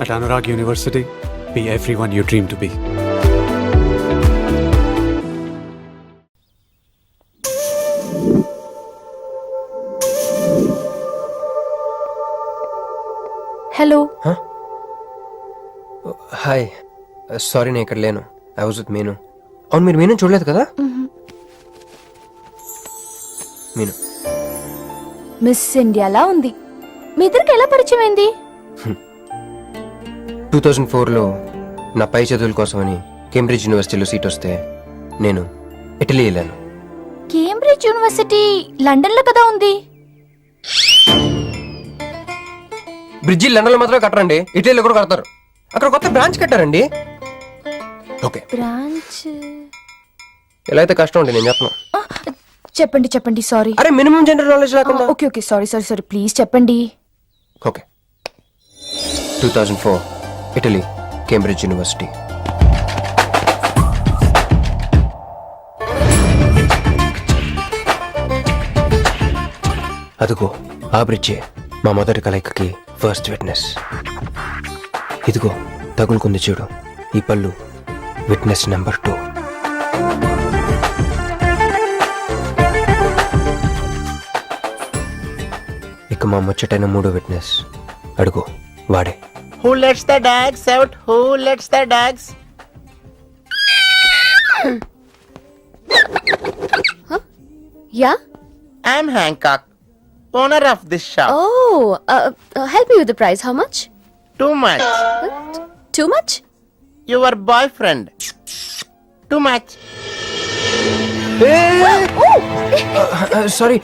At Anurag University, be everyone you dream to be. Hello. Hi, sorry నేను ఇక్కడ లేను. I was with మీను. అవును, మీరు మీను చూడలేదు కదా? మీను మిస్ ఇండియాలా ఉంది. మీ ఇద్దరికి ఎలా పరిచయం అయింది? 2004లో నా పై చదువుల కోసమని కేంబ్రిడ్జ్ యూనివర్సిటీలో సీట్ వస్తే నేను ఇటలీ వెళ్ళాను. కేంబ్రిడ్జ్ యూనివర్సిటీ లండన్ లో కదా ఉంది. బ్రిడ్జి లండన్లో మాత్రమే కట్టరండి, ఇటలీలో కూడా కడతారు. అక్కడ కొత్త బ్రాంచ్ కట్టారండి. ఓకే, బ్రాంచ్ ఎలా అయితే కష్టం అండి, నేను చెప్పను. చెప్పండి చెప్పండి. సారీ. అరే మినిమం జనరల్ నాలెడ్జ్ లేకుండా. Okay okay, sorry sorry sorry, please చెప్పండి. Okay, 2004 Italy, Cambridge university. అదిగో ఆ బ్రిడ్జే మా మొదటి కలయికకి ఫస్ట్ విట్నెస్. ఇదిగో తగులుకుంది చూడు ఈ పళ్ళు, విట్నెస్ నెంబర్ 2. ఇక మా ముచ్చటైన 3 విట్నెస్ అడుగు, వాడే. Who lets the dogs out? Who lets the dogs? Yeah? I'm Hancock, owner of this shop. Oh, help me with the price. How much? Too much. Too much? Your boyfriend. Too much. Sorry,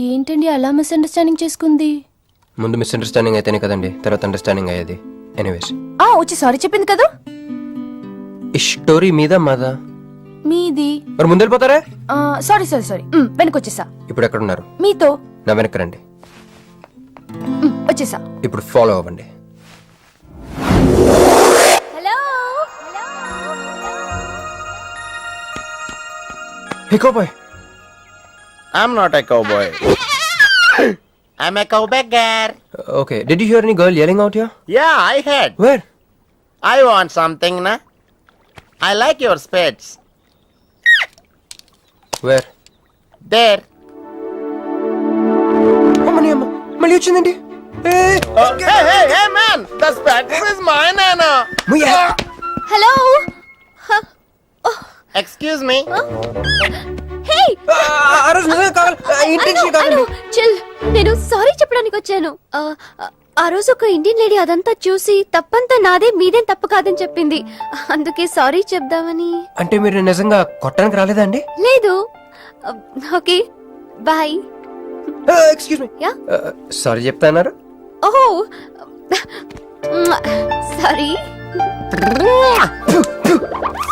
ఏంటండి అలా misunderstanding చేసుకుంది? ముందు misunderstanding అయితేనే కదండి తర్వాత understanding అయ్యేది. Anyways, వచ్చి sorry చెప్పింది కదా. ఈ స్టోరీ మీద మాదా? మీది. మరి ముందు వెళ్ళిపోతారా? సారీ సారీ సారీ, వెనకొచ్చేసా. ఇప్పుడు ఎక్కడున్నారు? మీతో. నా వెనక్కి రండి. వచ్చేసా. ఇప్పుడు ఫాలో అవ్వండి. Hello? Hey cowboy. I'm not a cowboy. I'm a cowbagger. Okay, did you here any girl yelling out here? Yeah, I heard. Where? I want something, na? I like your spades. Where? There. అమ్మని అమ్మ, మళ్ళీ వచ్చిందండి. Hey, man! The spades is mine, Anna. ముయ్య. Hello? Excuse me. Hey! ఆ రోజు నిజంగా కావాలి, intention కాదండి. Chill. నేను సారీ చెప్పడానికి వచ్చాను. ఆ రోజు ఒక ఇండియన్ లేడీ అదంతా చూసి తప్పంతా నాదే, మీదేం తప్పు కాదని చెప్పింది. అందుకే సారీ చెప్దామని. అంటే మీరు నిజంగా కొట్టడానికి రాలేదా అండి? లేదు. Okay, bye. Excuse me. Yeah? Sorry చెప్తాన్నారు. ఓహో, సారీ.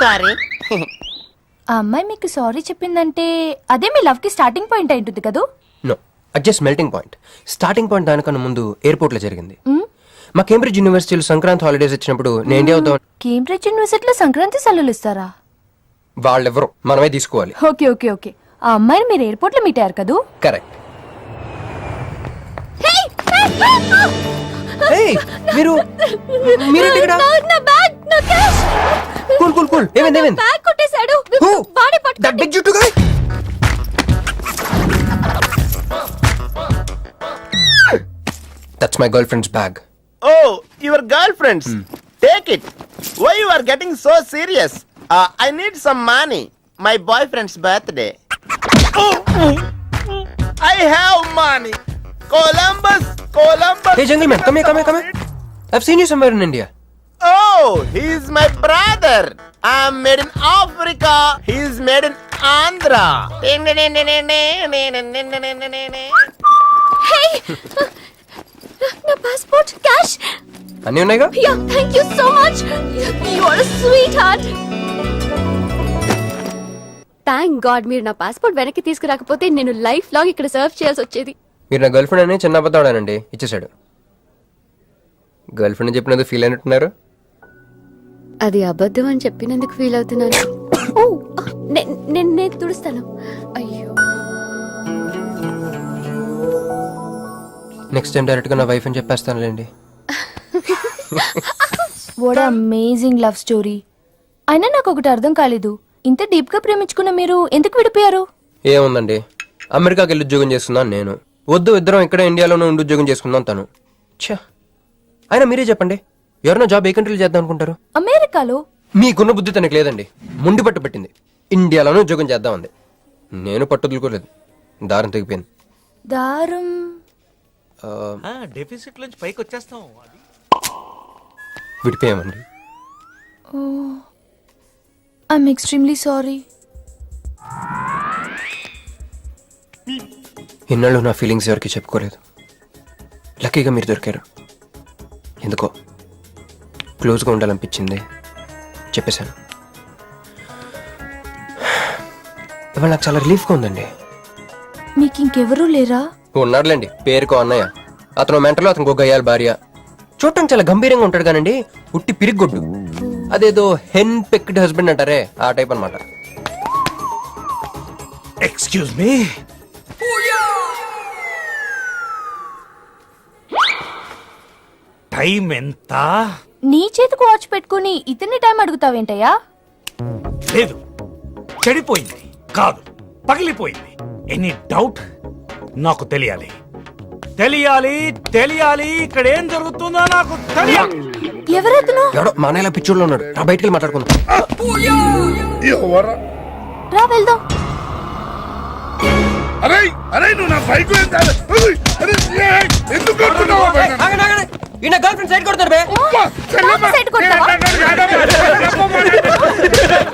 Sorry. ఆ అమ్మాయి మీకు సారీ చెప్పిందంటే అదే మీ లవ్ కి స్టార్టింగ్ పాయింట్ అయి ఉంటుంది కదా. నో, అది just melting point. Starting point దానికన్నా ముందు ఎయిర్పోర్ట్ లో జరిగింది. మా కేంబ్రిడ్జ్ యూనివర్సిటీలో సంక్రాంతి హాలిడేస్ ఇచ్చినప్పుడు నేను ఇండియా వద్దాం. కేంబ్రిడ్జ్ యూనివర్సిటీలో సంక్రాంతి సెలవులు ఇస్తారా? వాళ్ళెవరో మనమే తీసుకోవాలి. Okay okay okay. ఆ అమ్మాయిని మీరు ఎయిర్పోర్ట్ లో మీట్ అయ్యారు కదా. కరెక్ట్. మీరు ఇక్కడ? నా బ్యాగ్, నా క్యాష్. Cool cool cool. ఏమైంది? బ్యాగ్ కొట్టేశాడు. Who? వాడే That పట్టుకోండి. big juttu guy? That's my girlfriend's bag. Oh, your girlfriends. Take it. Why you are getting so serious? I need some money. My boyfriend's birthday. I have money. Columbus. Hey gentleman, come here. I've seen you somewhere in India. Oh, he's my brother. I'm made in Africa. He's made in Andhra. Hey! నా passport, cash. అన్నీ ఉన్నాయిగా? Yeah, thank you so much. You are a sweetheart. Thank god మీరు నా passport వెనక్కి తీసుకురాకపోతే నేను life long ఇక్కడ serve చేయాల్సి వచ్చేది. మీరు నా గర్ల్ ఫ్రెండ్ అని చిన్న అబద్ధాడానండి, ఇచ్చేసాడు. గర్ల్ ఫ్రెండ్ చెప్పినందుకు ఫీల్ అయినట్టున్నారు. అది అబద్ధం అని చెప్పినందుకు ఫీల్ అవుతున్నాను. ఓ, నేను తుడుస్తాను. అయ్యో, నెక్స్ట్ టైం డైరెక్ట్గా నా వైఫ్ అని చెప్పేస్తానులేండి. What amazing love story. అయినా నాకు ఒకటి అర్థం కాలేదు, ఇంత డీప్ గా ప్రేమించుకున్న మీరు ఎందుకు విడిపోయారు? ఏముందండి, అమెరికాకి వెళ్ళి ఉద్యోగం చేస్తున్నాను నేను. వద్దు, ఇద్దరం ఇక్కడ ఇండియాలోనే ఉండి ఉద్యోగం చేసుకుందాం తను. ఛా, అయినా మీరే చెప్పండి, ఎవరైనా జాబ్ ఏ కంట్రీలో చేద్దాం అనుకుంటారు? అమెరికాలో? మీకున్న బుద్ధి తనకి లేదండి. ముండి పట్టు పెట్టింది, ఇండియాలోనే ఉద్యోగం చేద్దామంది. నేను పట్టుదలుకోలేదు, దారం తెగిపోయింది. దారం? డెఫిసిట్ నుంచి పైకి వచ్చేస్తాం. విడిపోయామండి. I'm extremely sorry. ఇన్నాళ్ళు నా ఫీలింగ్స్ ఎవరికి చెప్పుకోలేదు. లక్కీగా మీరు దొరికారు. ఎందుకో క్లోజ్గా ఉండాలనిపించింది, చెప్పేశాను. ఇవాళ నాకు చాలా రిలీఫ్గా ఉందండి. మీకు ఇంకెవరూ లేరా? ఉన్నాడులేండి, పేరుకో అన్నయ్య. అతను మెంటలో, అతను గొయ్యాలి భార్య. చూడటానికి చాలా గంభీరంగా ఉంటాడు కానండి, ఉట్టి పిరిగొడ్డు. అదేదో హెన్ పెక్డ్ హస్బెండ్ అంటారే, ఆ టైప్ అన్నమాట. Excuse me. టైం ఎంత? నీ చేతికి వాచ్ పెట్టుకుని ఇతన్ని టైం అడుగుతావేంటయ్యా? లేదు, చెడిపోయింది కాదు, పగిలిపోయింది. Any doubt? నాకు తెలియాలి, తెలియాలి, తెలియాలి. ఇక్కడ ఏం జరుగుతుందో నాకు తెలియాలి. ఎవరతను? ఎవడో మానేలా పిచ్చోళ్ళు ఉన్నాడు, రా బయటికి వెళ్ళి మాట్లాడుకుందాం. రా వెళ్దాం. అరే అరే నువ్వు నా బైక్ ఎందుకు కొడుతున్నావు? ఈయన గర్ల్ ఫ్రెండ్ సైడ్ కొడతారు బే. నాకు సైడ్ కొడతావా?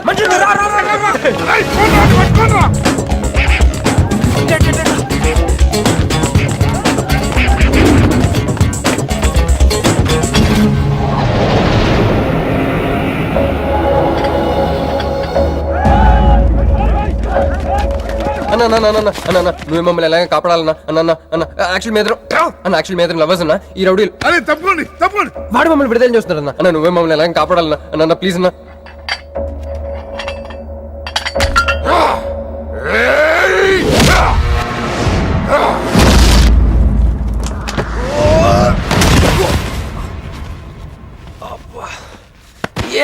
మనుషులు రా, రా, రా, రా. అన్న నువ్వు మమ్మల్ని ఎలాగ కాపాడాలన్నా అన్న అన్న యాక్చువల్ మీద అన్న యాక్చువల్ మీద లవర్స్ అన్న ఈ రౌడీలు. అరే తప్పండి తప్పండి. వాడు మమ్మల్ని విడుదల చేస్తున్నారు అన్న. అన్న నువ్వే మమ్మల్ని ఎలాగ కాపాడాలన్నా అన్న ప్లీజ్ అన్న.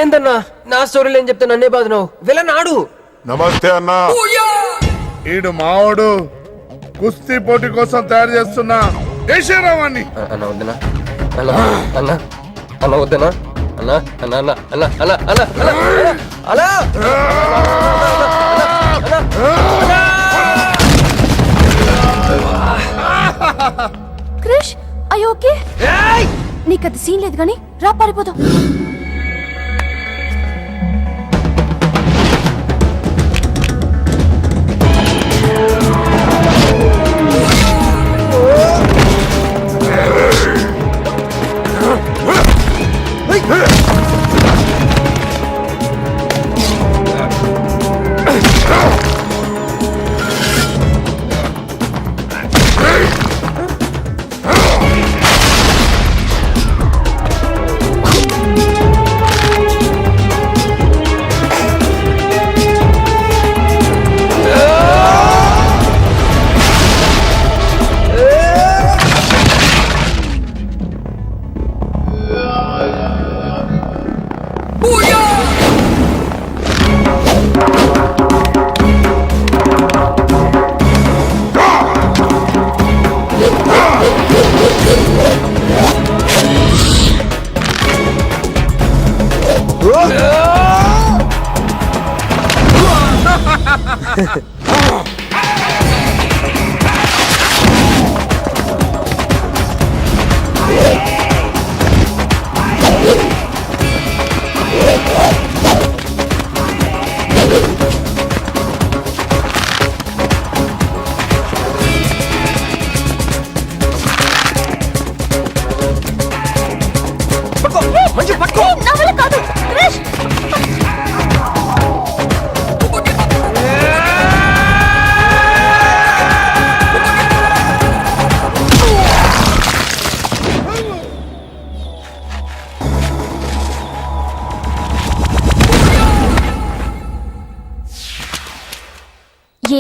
ఏందన్నా నా స్టోరీలు ఏం చెప్తే నన్నే బాధ నువ్వు వెళ్ళనాడు. నమస్తే అన్నా. ఈడు మావాడు కుస్తీ పోటీ కోసం తయారు చేస్తున్నా దేశరావాన్ని. అన్న వద్దనా అన్న అన్న అన్న వద్దనా అన్న అన్న అన్న అన్న అన్న అన్న అన్న క్రిష్, అయ్యో ఓకే? నీకు అది సీన్ లేదు కానీ రా పారిపోదాం.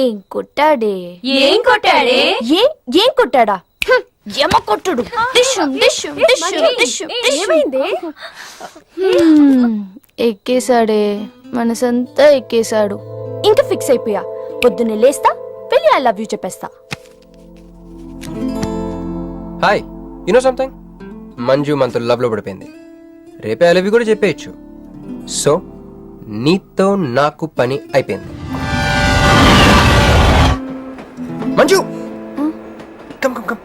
ఏం కొట్టాడే? ఏం కొట్టాడే? ఏం కొట్టాడా? యమ కొట్టుడు డిష్యం డిష్యం డిష్యం డిష్యం ఏమైంది? ఎక్కేశాడే మనసంతా ఎక్కేశాడు. ఇంకా ఫిక్స్ అయిపోయా, పొద్దున్నే లేస్తా వెళ్ళి ఐ లవ్ యూ చెప్పేస్తా. Hi, you know something? Manju మనతో లవ్ లో పడిపోయింది. రేపే ఐ లవ్ యూ కూడా చెప్పేయచ్చు. సో నీతో నాకు పని అయిపోయింది. Manju come come come.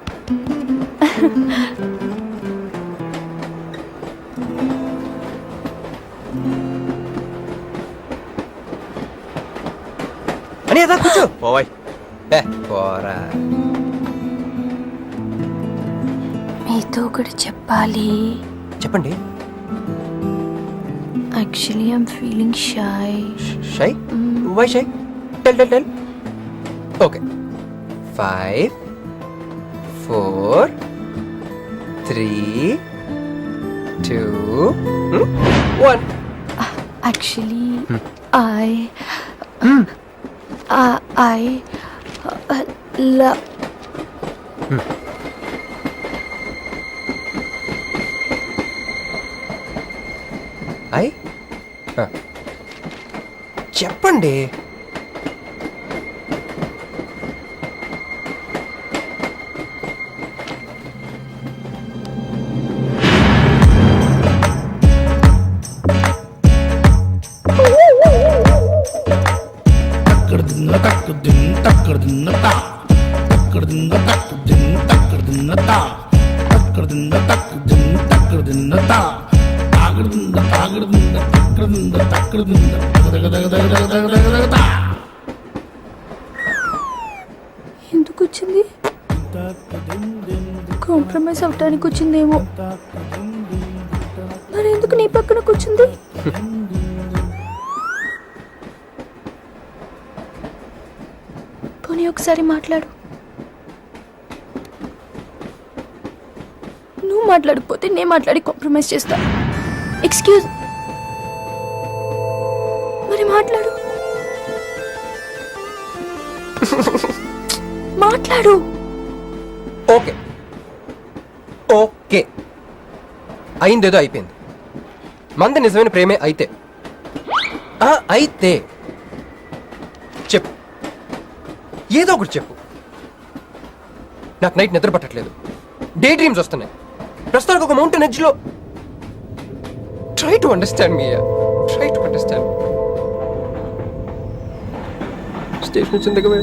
అని అదా కూర్చో. పోవాయ్. పోరా. మీతో ఒకటి చెప్పాలి. చెప్పండి. Actually I'm feeling shy. Shy? Why shy? Tell tell tell. Okay. 5 4 3 2 1. Actually, I love. చెప్పండి. ఎందుకు వచ్చింది? కాంప్రమైజ్ అవటానికి వచ్చిందేమో. మరి ఎందుకు నీ పక్కన కూర్చుంది? పోనీ ఒకసారి మాట్లాడు. నువ్వు మాట్లాడకపోతే నేను మాట్లాడి కాంప్రమైజ్ చేస్తా. ఎక్స్క్యూజ్. మరి మాట్లాడు. మాట్లాడు. ఓకే ఓకే, అయిందేదో అయిపోయింది. మంది నిజమైన ప్రేమే అయితే అయితే చెప్పు, ఏదో ఒకటి చెప్పు. నాకు నైట్ నిద్ర పట్టట్లేదు, డే డ్రీమ్స్ వస్తున్నాయి. ప్రస్తుతానికి ఒక మౌంటైన్ ఎడ్జ్ లో. Try to understand me, try to understand. Station వచ్చిన దగ్గర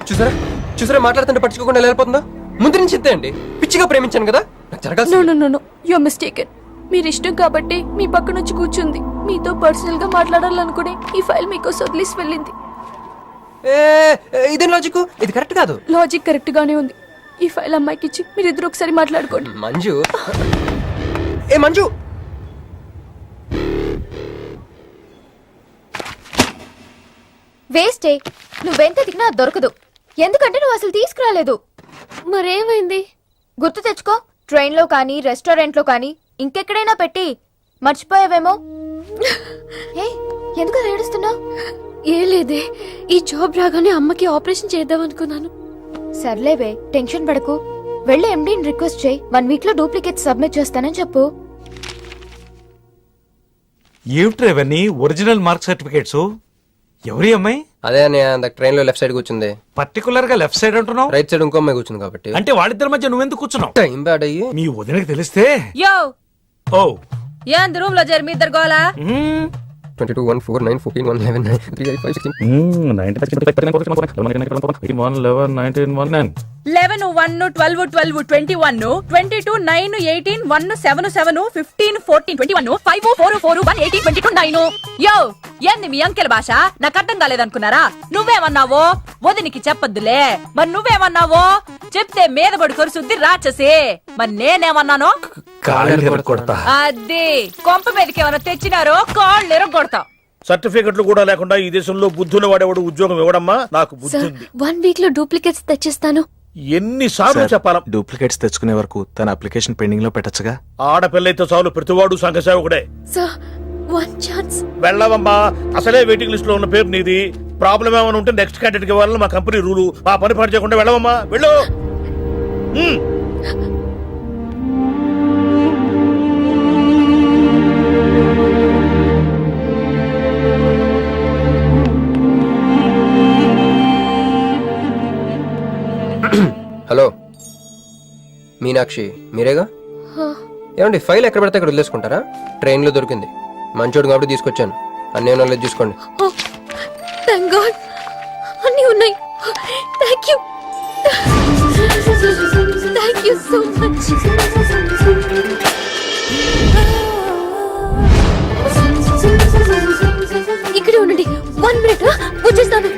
చూసారా చూసారా, మాట్లాడుతుంటే పట్టించుకోకుండా వెళ్ళిపోతుందా? ముందు నుంచి ఇంతే అండి. పిచ్చిగా ప్రేమించాను కదా, నాకు జరగాల్సి. No you are mistaken. మీరు ఇష్టం కాబట్టి మీ పక్కన వచ్చి కూర్చుంది. మీతో పర్సనల్ గా మాట్లాడాలనుకునే ఈ ఫైల్ మీకోసం వదిలేసి వెళ్ళింది. ఇదేం లాజిక్? ఇది కరెక్ట్ కాదు. లాజిక్ కరెక్ట్ గానే ఉంది. ఈ ఫైల్ అమ్మాయికి ఇచ్చి మీరిద్దరు ఒకసారి మాట్లాడుకోండి. మంజు, ఏ మంజు, వేస్టే. నువ్వెంత దిగినా దొరకదు. ఎందుకంటే నువ్వు అసలు తీసుకురాలేదు. మరేమైంది? గుర్తు తెచ్చుకో. ట్రైన్ లో కానీ రెస్టారెంట్ లో కానీ ఇంకెక్కడైనా పెట్టి మర్చిపోయావేమో. ఎందుకు అలా ఏడుస్తున్నావు? ఏ లేదే, ఈ జాబ్ రాగానే అమ్మకి ఆపరేషన్ చేద్దాం అనుకున్నాను. సర్లేవే, టెన్షన్ పడకు. వెళ్ళి ఎండీని రిక్వెస్ట్ చేయి. 1 వీక్ లో డూప్లికేట్ సబ్మిట్ చేస్తానని చెప్పు. ఏమిట్రా ఇవన్నీ ఒరిజినల్ మార్క్ సర్టిఫికేట్స్? ఎవరి అమ్మాయి? అదే అన్నయ్య, ట్రైన్ లో లెఫ్ట్ సైడ్ కూర్చుంది. పర్టికులర్ గా లెఫ్ట్ సైడ్ అంటున్నావు? రైట్ సైడ్ ఇంకో అమ్మాయి కూర్చుంది కాబట్టి. అంటే వాళ్ళిద్దరి మధ్య నువ్వెందుకు కూర్చున్నావు? టైం బ్యాడ్ అయ్యి. మీ వదినకి తెలిస్తే. యో ఓ ఏంది రూమ్ లో చేరి మీ ఇద్దరు గోలా? 22 1 4 9 14 1 11 9 3 8 5 16 11 1 12 12 21 22 9 18 1 7 7 15 14 21 5 4 4 1 18 22 9. యో ఏంది మీ అంకెల భాష? నాకు అర్థం కాలేదనుకున్నారా? నువ్వేమన్నావో వదినికి చెప్పొద్దులే. మరి నువ్వేమన్నావో చెప్తే మీద పడి కొరుసుద్ది రాచసి. మరి నేనేమన్నానో కొడతా. అదే కొంప మీదకి ఏమైనా తెచ్చినారో కాళ్ళు ఎరగొడతా. సర్టిఫికెట్లు కూడా లేకుండా ఈ దేశంలో బుద్ధుని వాడేవాడు ఉద్యోగం ఇవ్వడమ్మా. నాకు బుద్ధి ఉంది. 1 వీక్ లో డూప్లికేట్స్ తెచ్చిస్తాను. ఎన్నిసార్లు చెప్పాలా? డూప్లికేట్స్ తెచ్చుకునే వరకు తన అప్లికేషన్ పెండింగ్ లో పెట్టచ్చుగా. ఆడపిల్లైతే చాలు, ప్రతివాడు సంఘసేవకుడే. Sir, 1 chance. వెళ్ళవమ్మా, అసలే వెయిటింగ్ లిస్ట్ లో ఉన్న పేరు నీది. ప్రాబ్లం ఏమైనా ఉంటే నెక్స్ట్ క్యాండిడేట్ కి ఇవ్వాలని మా కంపెనీ రూలు. ఆ పని పాటు చేయకుండా వెళ్ళవమ్మా, వెళ్ళు. హ్మ్. హలో మీనాక్షి, మీరేగా? ఏమండి ఫైల్ ఎక్కడ పడితే అక్కడ వదిలేసుకుంటారా? ట్రైన్లో దొరికింది, మంచోడు కాబట్టి తీసుకొచ్చాను. అన్నీ నాలెడ్జ్ చూసుకోండి. థ్యాంక్ గాడ్ అన్నీ ఉన్నాయి. Thank you, thank you so much. ఇక్కడే ఉండండి, 1 మినిట్ వచ్చేస్తాను.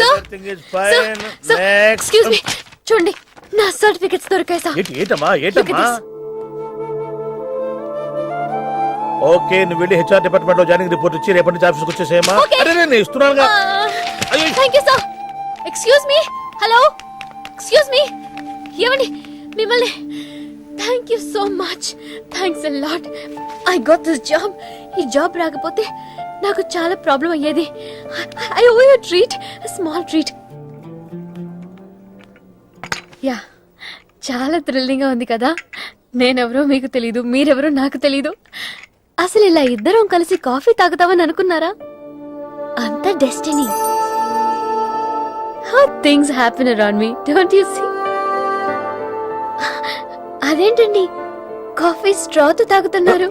Everything is fine. Next. Excuse me, చూడండి నా సర్టిఫికెట్స్ దొరికాయి సార్. ఏంటమ్మా Look at this. ఓకే, నువ్వు వెళ్ళి హెచ్ఆర్ డిపార్ట్మెంట్ లో జాయినింగ్ రిపోర్ట్ ఇచ్చి రేపటి నుంచి ఆఫీస్కి వచ్చేసేయమ్మా. Okay. అరే నేను ఇస్తున్నానుగా. అయ్యో. Thank you sir. Excuse me, hello, excuse me, ఏమండి మిమ్మల్ని. Thank you so much, thanks a lot. I got this job. ఈ జాబ్ రాకపోతే నాకు చాలా ప్రాబ్లం అయ్యేది. I owe you treat, small treat. Yeah, చాలా థ్రిల్లింగ్గా ఉంది కదా. నేనెవరో మీకు తెలీదు, మీరెవరో నాకు తెలీదు. అసలు ఇలా ఇద్దరం కలిసి కాఫీ తాగుతామని అనుకున్నారా? అంత destiny. How things happen around me, don't you see? అదేంటండి కాఫీ స్ట్రాతో తాగుతున్నారు?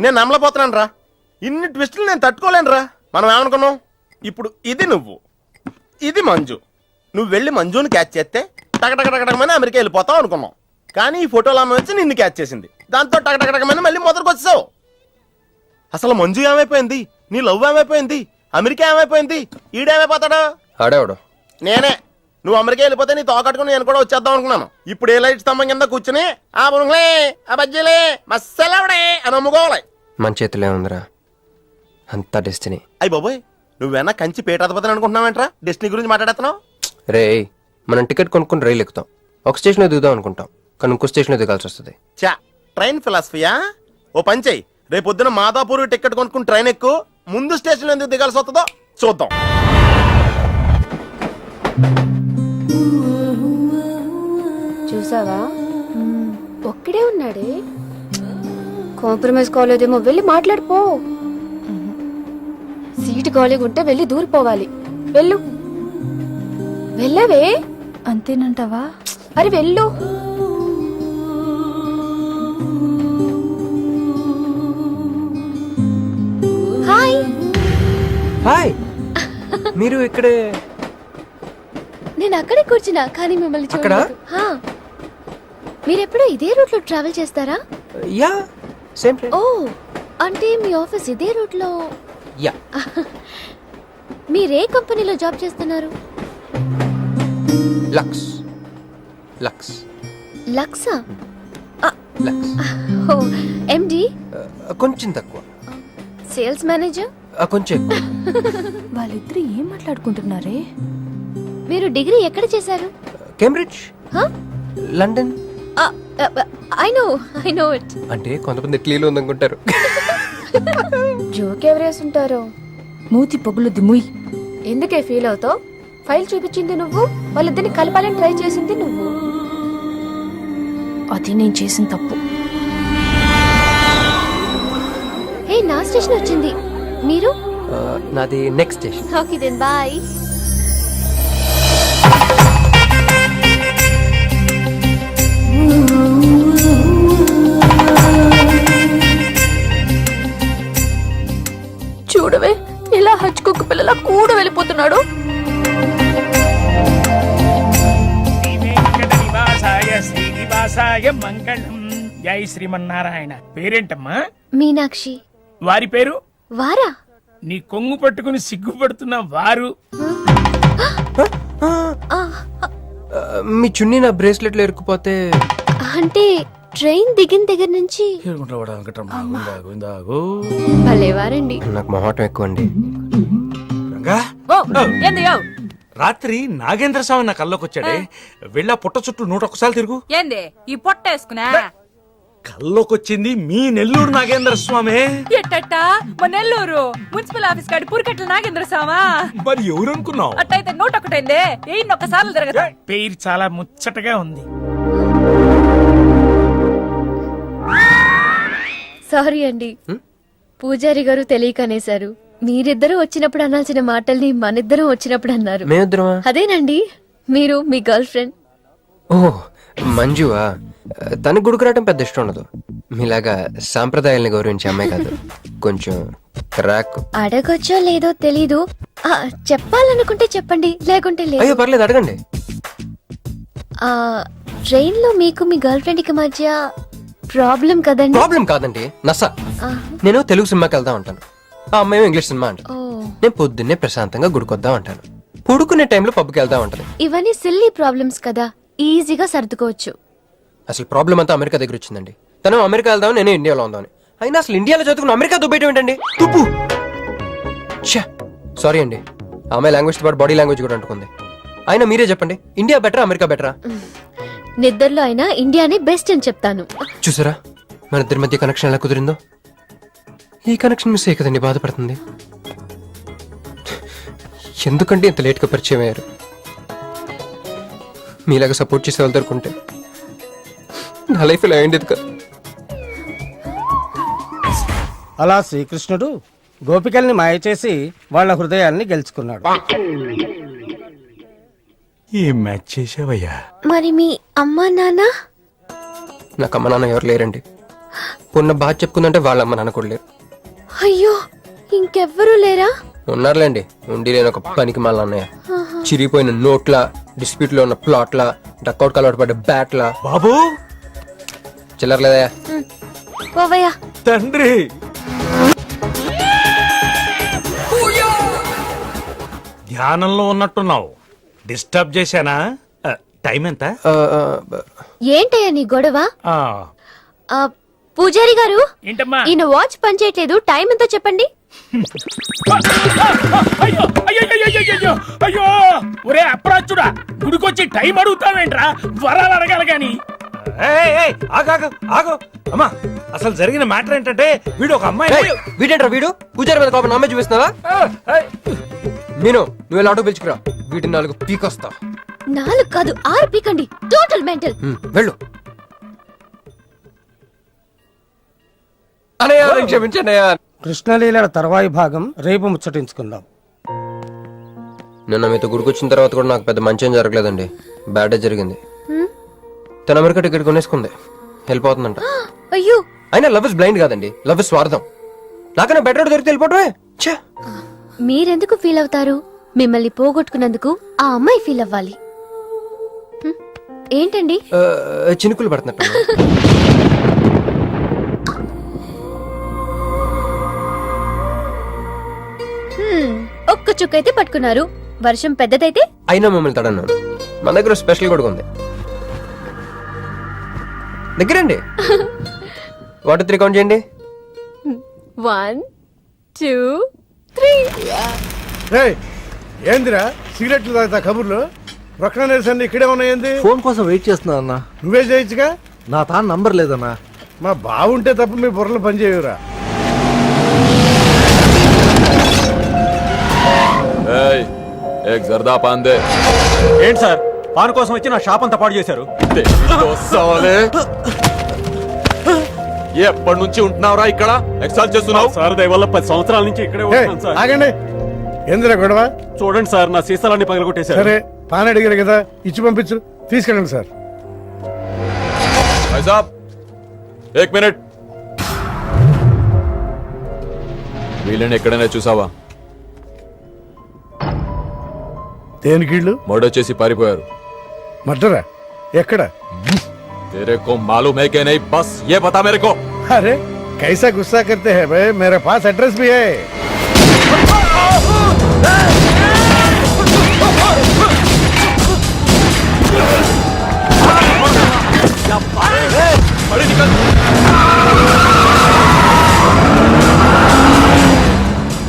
నేను నమ్మలేకపోతున్నాను రా. ఇన్ని ట్విస్టులు నేను తట్టుకోలేను రా. మనం ఏమనుకున్నాం, ఇప్పుడు ఇది నువ్వు, ఇది మంజు. నువ్వు వెళ్ళి మంజుని క్యాచ్ చేస్తే టకటకటకటకమని అమెరికా వెళ్ళిపోతావు అనుకున్నాం. కానీ ఈ ఫోటోలు అమ్మ వచ్చి నిన్ను క్యాచ్ చేసింది. దాంతో టకటకటకమని మళ్ళీ మొదటికి వచ్చావు. అసలు మంజు ఏమైపోయింది, నీ లవ్ ఏమైపోయింది, అమెరికా ఏమైపోయింది, ఈడేమైపోతాడు? ఆడేవాడు నేనే. నువ్వు అమెరికా వెళ్ళిపోతే నీ తోకట్టుకుని నేను కూడా వచ్చేద్దాం అనుకున్నాను. ఇప్పుడు ఏ లైట్ స్తంభం కింద కూర్చుని ఆ బుంగ్లే ఆ బజ్జీలే మస్సలవడే అని అమ్ముకోవాలి. మన చేతిలో ఉందిరా, అంతా డెస్టినీ. అయ్యి బాబోయ్, నువ్వేనా కంచి పేటాధిపతిని అనుకుంటున్నావేంట్రా? డెస్టినీ గురించి మాట్లాడుతున్నావు? రే, మనం టికెట్ కొనుక్కుని రైలు ఎక్కుతాం. ఒక స్టేషన్లో దిగుదాం అనుకుంటాం, కానీ ఇంకో స్టేషన్లో దిగాల్సి వస్తుంది. చా, ట్రైన్ ఫిలాసఫియా? ఓ పని చెయ్యి, రేపొద్దున మాదాపూర్ టికెట్ కొనుక్కుని ట్రైన్ ఎక్కు. ముందు స్టేషన్లో ఎందుకు దిగాల్సి వస్తుందో చూద్దాం. చూసావా, ఒక్కడే ఉన్నాడే. కాంప్రమైజ్ కాలేదేమో, వెళ్ళి మాట్లాడిపో. సీటు ఖాళీగా ఉంటే వెళ్ళి దూరిపోవాలి. వెళ్ళు, వెళ్ళవే. అంతేనంటావా? అరే వెళ్ళు. హాయ్. హాయ్, మీరు ఇక్కడే? నేను అక్కడే కూర్చున్నా, కానీ మిమ్మల్ని అక్కడ? చూడలేదు. హా. మీరెప్పుడు ఇదే రూట్ లో ట్రావెల్ చేస్తారా? Yeah, same train. ఓ, అంటే మీ ఆఫీస్ ఇదే రూట్ లో? యా. మీరే కంపెనీలో జాబ్ చేస్తున్నారు? లక్స్. లక్స్. లక్సా? లక్స్. ఓ, ఎండి? కొంచెం తక్కువ. Sales manager? కొంచెం ఎక్కువ. వాళ్ళిద్దరు ఏం మాట్లాడుకుంటున్నారే? మీరు డిగ్రీ ఎక్కడ చేశారు? Cambridge, London. I know it. అంటే కొంతమంది ఇటలీలో ఉందనుకుంటారు. జోక్ ఎవరేసుంటారో. మూతి పొగులుద్ది ముయ్. ఎందుకే ఫీల్ అవుతావు? ఫైల్ చూపించింది నువ్వు, వాళ్ళిద్దరిని కలపాలని ట్రై చేసింది నువ్వు. అది నేను చేసిన తప్పు. హే, నా స్టేషన్ వచ్చింది. మీరు? నాది next station. Okay then bye. చూడవే, ఇలా హచ్చుకుక్క పిల్లల కూడా వెళ్ళిపోతున్నాడు. మంగళం. జై శ్రీమన్నారాయణ. పేరేంటమ్మా? మీనాక్షి. వారి పేరు? వారా? నీ కొంగు పట్టుకుని సిగ్గుపడుతున్న వారు. మీ చున్నీ నా బ్రేస్లెట్లో ఇరుక్కుపోతే అంటే ట్రైన్ దిగిన దగ్గర నుంచి భలేవారండి. నాకు మొహాటం ఎక్కువ అండి. రంగా ఓ ఏంది యో రాత్రి నాగేంద్ర స్వామి నా కల్లోకి వచ్చాడే వెళ్ళా పుట్ట చుట్టూ 101 తిరుగు. ఏంది ఈ పొట్ట వేసుకున్నా కల్లోకి వచ్చింది మీ నెల్లూరు నాగేంద్ర స్వామి. ఎట్టట్ట మా నెల్లూరు మున్సిపల్ ఆఫీస్ కాడి పురికట్ల నాగేంద్ర స్వామా. మరి ఎవరు అనుకున్నావు? అట్టయితే 101 ఎయిన్ ఒక్కసార్లు తిరగతా. పేరు చాలా ముచ్చటగా ఉంది. సారీ అండి, పూజారి గారు తెలియక అనేశారు. మీరిద్దరూ వచ్చినప్పుడు అనాల్సిన మాటల్ని మనిద్దరం వచ్చినప్పుడు అన్నారు. మేమిద్దరమా? అదేనండి, మీరు మీ గర్ల్ ఫ్రెండ్. ఓ మంజువా? తనకు గుడికి రావటం పెద్ద ఇష్టం ఉండదు. మీలాగా సాంప్రదాయాల్ని గౌరవించే అమ్మాయి కాదు, కొంచెం క్రాక్. అడగొచ్చో లేదో తెలీదు, చెప్పాలనుకుంటే చెప్పండి, లేకుంటే లేదు. అయ్యో పర్లేదు, అడగండి. ట్రైన్ లో మీకు మీ గర్ల్ ఫ్రెండ్ కి మధ్య ప్రాబ్లం కదండి? ప్రాబ్లం కాదండి, నస. నేను తెలుగు సినిమాకి వెళ్దాం అంటాను, ఆ అమ్మాయి ఇంగ్లీష్ సినిమా అంట. నేను పొద్దున్నే ప్రశాంతంగా గుడికొద్దాం అంటాను, పడుకునే టైంలో పబ్కి వెళ్దాం అంటది. ఇవన్నీ సిల్లీ ప్రాబ్లమ్స్ కదా, ఈజీగా సర్దుకోవచ్చు. అసలు ప్రాబ్లం అంతా అమెరికా దగ్గర వచ్చిందండి. తను అమెరికా వెళ్దాం, నేను ఇండియాలో ఉందామని. అయినా అసలు ఇండియాలో చదువుకుని అమెరికా దుబ్బేయటం ఏంటండి? తుప్పు. సారీ అండి, ఆ అమ్మాయి లాంగ్వేజ్ తో పాటు బాడీ లాంగ్వేజ్ కూడా అంటుకుంది. అయినా మీరే చెప్పండి, ఇండియా బెటరా అమెరికా బెటరా? నిద్రలో అయినా ఇండియానే బెస్ట్ అని చెప్తాను. చూసారా మన ఇద్దరి మధ్య కనెక్షన్ ఎలా కుదిరిందో? ఈ కనెక్షన్ మిస్ అయ్యి కదండి బాధపడుతుంది. ఎందుకంటే ఇంత లేట్గా పరిచయం అయ్యారు? మీలాగా సపోర్ట్ చేసే వాళ్ళు దొరుకుంటే నా లైఫ్ ఇలా అయింది కదా. అలా శ్రీకృష్ణుడు గోపికల్ని మాయ చేసి వాళ్ళ హృదయాల్ని గెలుచుకున్నాడు. ఏం మ్యాచ్ చేసావయ్యా? మరి మీ అమ్మా నాన్న? నాకు అమ్మ నాన్న ఎవరు లేరండి. పొన్న బాధ చెప్పుకుందంటే వాళ్ళ అమ్మ నాన్న కూడా లేరు. అయ్యో, ఇంకెవ్వరూ లేరా? ఉన్నారులేండి, ఉండి లేని ఒక పనికి మళ్ళీ అన్నయ్య. చిరిగిపోయిన నోట్ల, డిస్ప్యూట్ లో ఉన్న ప్లాట్ల, డక్అౌట్ కలవట పడ్డ బ్యాట్ల. బాబు చిల్లర్లేదా? పోవయ్యా. తండ్రి ధ్యానంలో ఉన్నట్టున్నావు, డిస్టర్బ్ చేశానా? టైం ఎంత? ఏంటయ్యా నీ గొడవ? ఆ, పూజారి గారు, ఏంటమ్మా? ఈయన వాచ్ పనిచేయట్లేదు, టైం ఎంతో చెప్పండి. అయ్యో అయ్యో అయ్యో అయ్యో అయ్యో, ఒరే అప్రాచుడా, గుడికొచ్చి టైం అడుగుతావేంట్రా? వరాలు అడగాలి గాని. ఏయ్, ఏయ్, ఆగు, ఆగు, ఆగు. అమ్మా, అసలు జరిగిన మ్యాటర్ ఏంటంటే వీడు ఒక అమ్మాయి. వీడేంట్రా వీడు? పూజారి మీద కోపం నామే చూపిస్తున్నావా? నేను నువ్వు ఎలా ఆటో పిలుచుకురా, వీటిని 4 పీకొస్తా. 4 కాదు 6 పీకండి, టోటల్ మెంటల్. వెళ్ళు. అనయ్య క్షమించండి. కృష్ణలీలల తర్వాయి భాగం రేపు ముచ్చటించుకుందాం. నిన్న మీతో గుడికొచ్చిన తర్వాత కూడా నాకు పెద్ద మంచి ఏం జరగలేదండి, బ్యాడే జరిగింది. తన అమెరికా టికెట్ కొనేసుకుంది, వెళ్ళిపోతుందంట. అయ్యో, అయినా లవ్ ఇస్ బ్లైండ్ కాదండి, లవ్ ఇస్ స్వార్థం. నాకన్నా బెటర్ దొరికితే వెళ్ళిపోవటమే. మీరెందుకు ఫీల్ అవుతారు? మిమ్మల్ని పోగొట్టుకున్నందుకు ఆ అమ్మాయి ఫీల్ అవ్వాలి. ఏంటండి? చినుకులు పడుతున్నట్టు. ఒక్క చుక్కైతే పట్టుకున్నారు, వర్షం పెద్దదైతే? అయినా మిమ్మల్ని తడన్నాను. మన దగ్గర స్పెషల్ కూడా ఉంది, దగ్గరండి. 1 2 3 కౌంట్ చేయండి. 1 2 3. ఏందిరా సిగరెట్లు తాగుతా కబుర్లు? ప్రక్కన నిలిసండి ఇక్కడే ఉన్నాయండి. ఫోన్ కోసం వెయిట్ చేస్తున్నా అన్న. నువ్వే చేయొచ్చుగా. నా తాను నంబర్ లేదన్నా. మా బావుంటే తప్ప మీ బుర్రలు పనిచేయవురా. ఏంటి సార్, పాన్ కోసం వచ్చి నా షాప్ అంతా పాడు చేశారు. ఎప్పటి నుంచి ఉంటున్నావురా ఇక్కడ? ఎక్సాల్ చేస్తున్నావు సార్ దయ వల్ల 10 సంవత్సరాల నుంచి ఇక్కడే ఉంటున్నాను సార్. ఆగండి, ఏందిరా గొడవ? చూడండి సార్, నా సీసాలన్నీ పగలగొట్టేశారు. సరే పాన్ అడిగారు కదా, ఇచ్చి పంపించు, తీసుకెళ్ళండి సార్. ఏక్ మినిట్, వీళ్ళని ఎక్కడైనా చూసావా? దేనికి వీళ్ళు? మర్డర్ చేసి పారిపోయారు. మర్డరా? ఎక్కడ? तेरे को मालूम है कि नहीं? बस ये बता मेरे को. अरे कैसा गुस्सा करते हैं भाई, मेरे पास एड्रेस भी है.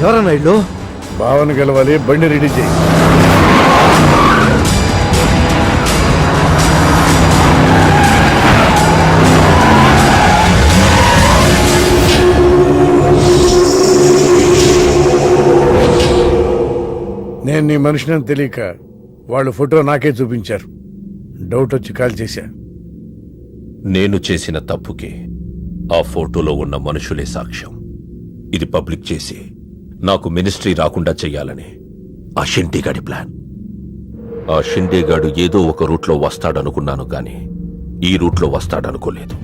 ఎవరన్నా ఇల్లు? భావన గెలవాలి, బండి రెడీ చేయి. నేను నీ మనిషిని తెలియక వాళ్ళు ఫోటో నాకే చూపించారు. డౌట్ వచ్చి కాల్ చేశా. నేను చేసిన తప్పుకి ఆ ఫోటోలో ఉన్న మనుషులే సాక్ష్యం. ఇది పబ్లిక్ చేసి నాకు మినిస్ట్రీ రాకుండా చెయ్యాలని ఆ షిండేగాడి ప్లాన్. ఆ షిండేగాడు ఏదో ఒక రూట్లో వస్తాడనుకున్నాను గాని ఈ రూట్లో వస్తాడనుకోలేదు.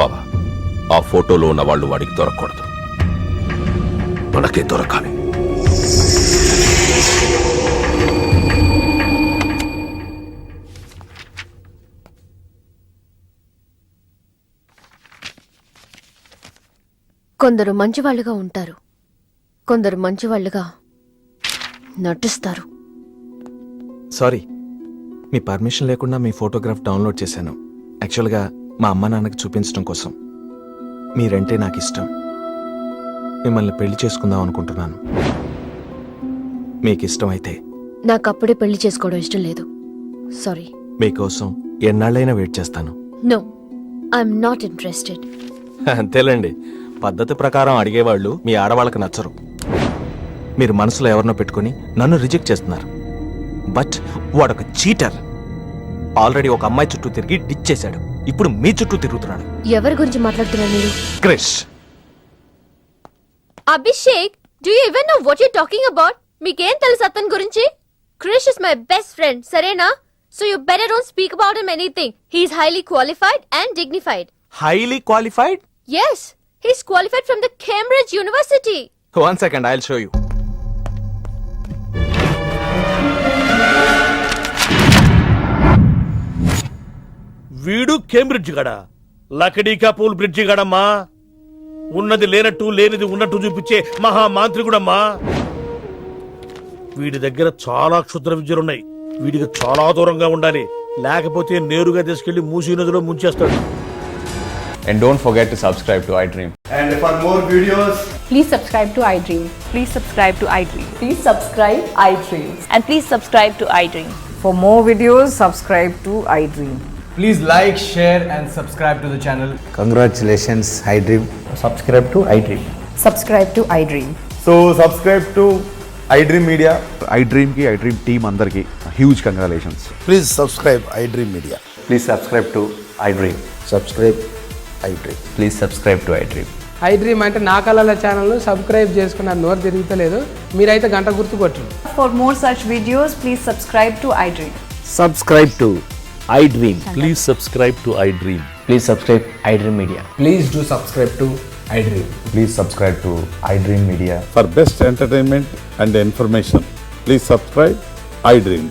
బాబా, ఆ ఫోటోలో ఉన్న వాళ్ళు వాడికి దొరకకూడదు, మనకే దొరకాలి. కొందరు మంచివాళ్ళుగా ఉంటారు, కొందరు మంచివాళ్ళుగా నటిస్తారు. సారీ, మీ పర్మిషన్ లేకుండా మీ ఫోటోగ్రాఫ్ డౌన్లోడ్ చేశాను. యాక్చువల్గా మా అమ్మ నాన్నకి చూపించడం కోసం. మీరంటే నాకు ఇష్టం. మిమ్మల్ని పెళ్లి చేసుకుందాం అనుకుంటున్నాను. మీకు ఇష్టం అయితే. నాకు అప్పుడే పెళ్లి చేసుకోవడం ఇష్టం లేదు. సారీ. మీకోసం ఎన్నాళ్ళైనా వెయిట్ చేస్తాను. No, I'm not interested. అంతేలేండి, పద్ధతి ప్రకారం అడిగేవాళ్ళు మీ ఆడవాళ్ళకి నచ్చరు. మీరు మనసులో ఎవరినో పెట్టుకుని నన్ను రిజెక్ట్ చేస్తున్నారు. బట్ వాడొక చీటర్. ఆల్రెడీ ఒక అమ్మాయి చుట్టూ తిరిగి డిచ్ చేశాడు. ఇప్పుడు మీ చుట్టూ తిరుగుతున్నాడు. ఎవరి గురించి మాట్లాడుతున్నారు మీరు? Krish. Abhishek, do you even know what you talking about? మీకేం తెలుసు అతని గురించి? Krish is my best friend, సరేనా? So you better don't speak about him anything. He is highly qualified and dignified. Highly qualified? Yes, he is qualified from the Cambridge University. 1 second, I'll show you. వీడు Cambridge గడా, లకడీకా pool bridge గడమ్మా. ఉన్నది లేనట్టు లేనిది ఉన్నట్టు చూపించే మహా మాంత్రికుడమ్మా. వీడి దగ్గర చాలా క్షుద్ర విద్యలున్నాయి. వీడికి చాలా దూరంగా ఉండాలి, లేకపోతే నేరుగా తీసుకెళ్లి మూసీ నదిలో ముంచేస్తాడు. And don't forget to subscribe to iDream. And for more videos, Please subscribe to iDream. Please subscribe to iDream. Please subscribe iDream. And please subscribe to iDream. For more videos, subscribe to iDream. Please like, share and subscribe to the channel. Congratulations, iDream. Subscribe to iDream. Subscribe to iDream. So subscribe to iDream Media. iDream ki iDream team andarki huge congratulations. Please subscribe iDream Media. Please subscribe to iDream. Subscribe iDream. Please subscribe to iDream. iDream అంటే నా కళల channel subscribe చేసుకున్న నోరు తిరుగుతలేదు. మీరైతే గంట గుర్తు కొట్టండి. For more such videos, please subscribe to iDream. Subscribe to iDream. Please subscribe to iDream. Please subscribe iDream Media. Please do subscribe to iDream. Please subscribe to iDream Media. For best entertainment and information, please subscribe iDream.